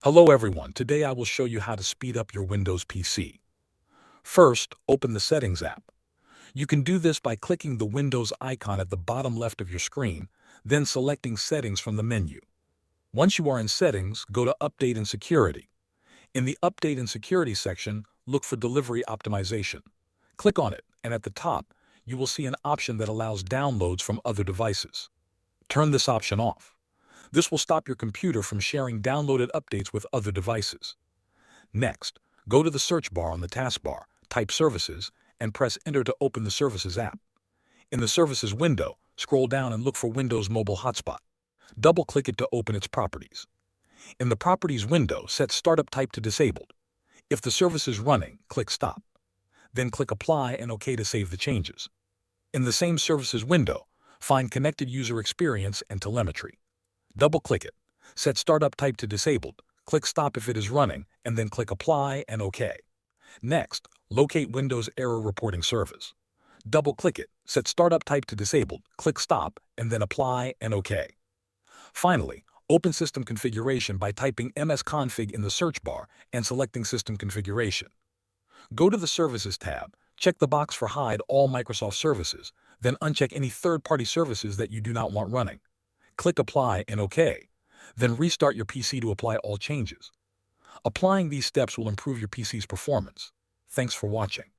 Hello everyone, today I will show you how to speed up your Windows PC. First, open the Settings app. You can do this by clicking the Windows icon at the bottom left of your screen, then selecting Settings from the menu. Once you are in Settings, go to Update and Security. In the Update and Security section, look for Delivery Optimization. Click on it, and at the top, you will see an option that allows downloads from other devices. Turn this option off. This will stop your computer from sharing downloaded updates with other devices. Next, go to the search bar on the taskbar, type Services, and press Enter to open the Services app. In the Services window, scroll down and look for Windows Mobile Hotspot. Double-click it to open its properties. In the Properties window, set Startup Type to Disabled. If the service is running, click Stop. Then click Apply and OK to save the changes. In the same Services window, find Connected User Experience and Telemetry. Double-click it. Set Startup Type to Disabled. Click Stop if it is running, and then click Apply and OK. Next, locate Windows Error Reporting Service. Double-click it. Set Startup Type to Disabled. Click Stop, and then Apply and OK. Finally, open System Configuration by typing msconfig in the search bar and selecting System Configuration. Go to the Services tab, check the box for Hide all Microsoft services, then uncheck any third-party services that you do not want running. Click Apply and OK. Then restart your PC to apply all changes. Applying these steps will improve your PC's performance. Thanks for watching.